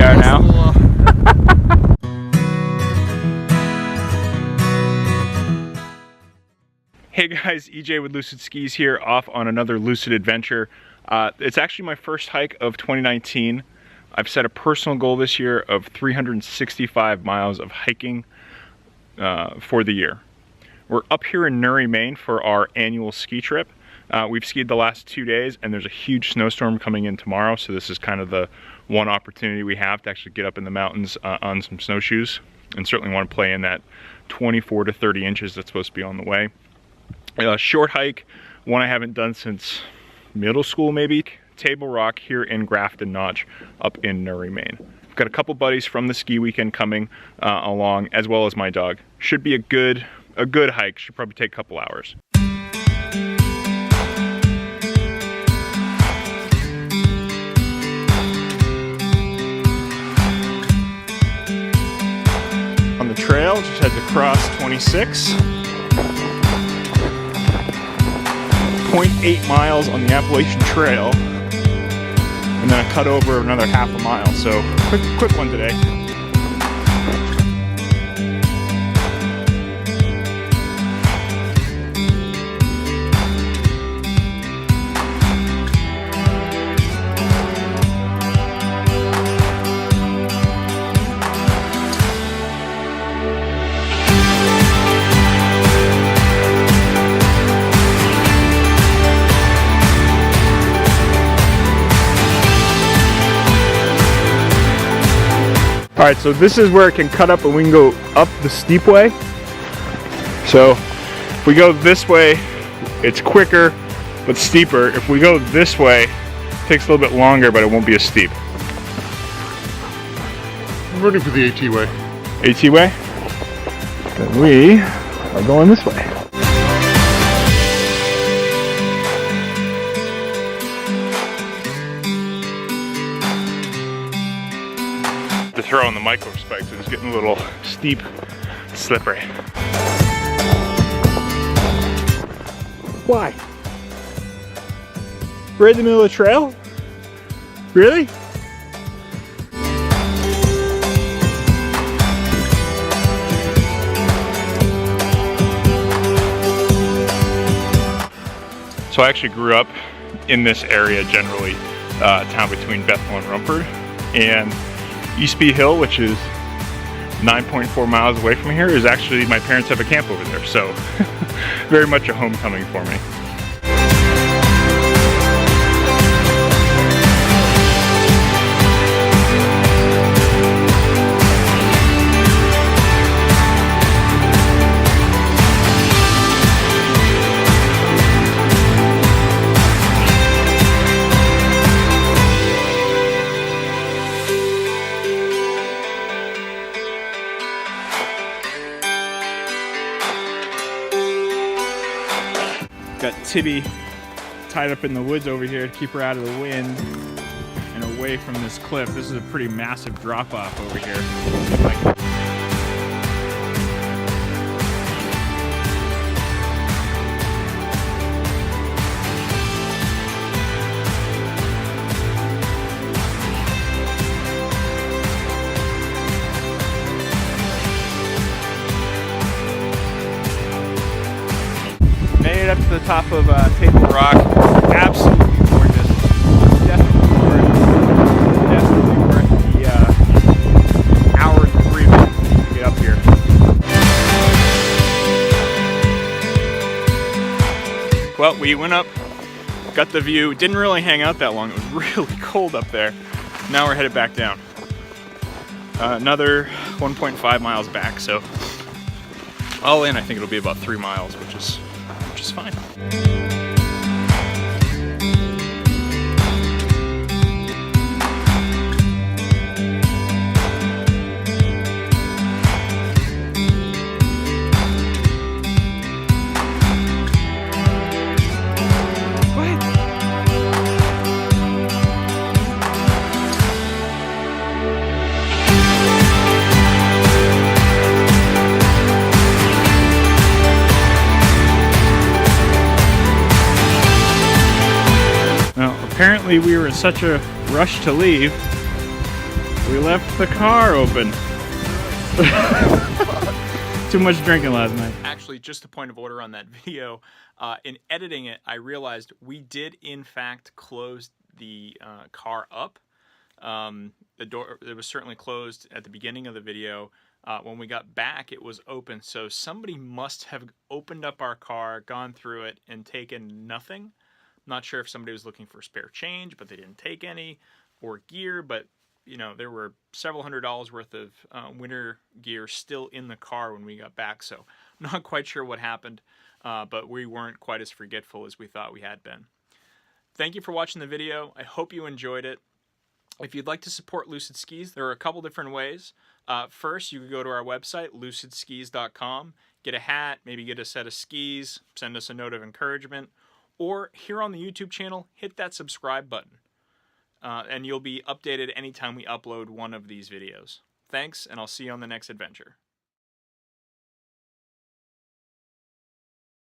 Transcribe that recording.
are now. Hey guys, EJ with Lucid Skis here, off on another Lucid adventure. It's actually my first hike of 2019. I've set a personal goal this year of 365 miles of hiking for the year. We're up here in Newry, Maine for our annual ski trip. We've skied the last 2 days and there's a huge snowstorm coming in tomorrow, so this is kind of the one opportunity we have to actually get up in the mountains on some snowshoes, and certainly want to play in that 24 to 30 inches that's supposed to be on the way. A short hike, one I haven't done since middle school maybe. Table Rock here in Grafton Notch up in Newry, Maine. I've got a couple buddies from the ski weekend coming along, as well as my dog. Should be a good hike, should probably take a couple hours. On the trail, just had to cross 26. 0.8 miles on the Appalachian Trail, and then I cut over another half a mile, so quick one today. Alright, so this is where it can cut up and we can go up the steep way. So if we go this way, it's quicker but steeper. If we go this way, it takes a little bit longer, but it won't be as steep. I'm ready for the AT way. AT way? Then we are going this way. To throw in the micro spikes, it's getting a little steep, slippery. Why? Right in the middle of the trail? Really? So I actually grew up in this area generally, town between Bethel and Rumford, and Eastby Hill, which is 9.4 miles away from here, is actually, my parents have a camp over there, so very much a homecoming for me. Got Tibby tied up in the woods over here to keep her out of the wind and away from this cliff. This is a pretty massive drop off over here. Made it up to the top of Table Rock. Absolutely gorgeous. Definitely worth the hour and 3 minutes to get up here. Well, we went up, got the view. Didn't really hang out that long. It was really cold up there. Now we're headed back down. Another 1.5 miles back, so all in I think it'll be about 3 miles, which is fine. Apparently we were in such a rush to leave We left the car open. Too much drinking last night. Actually, just a point of order on that video. In editing it, I realized we did in fact close the car up. The door, it was certainly closed at the beginning of the video. When we got back, it was open. So somebody must have opened up our car, gone through it, and taken nothing. I'm not sure if somebody was looking for spare change, but they didn't take any, or gear, but you know, there were several $100s worth of winter gear still in the car when we got back, so I'm not quite sure what happened, but we weren't quite as forgetful as we thought we had been. Thank you for watching the video. I hope you enjoyed it. If you'd like to support Lucid Skis, there are a couple different ways. First, you could go to our website, lucidskis.com, get a hat, maybe get a set of skis, send us a note of encouragement, or here on the YouTube channel, hit that subscribe button. And you'll be updated anytime we upload one of these videos. Thanks, and I'll see you on the next adventure.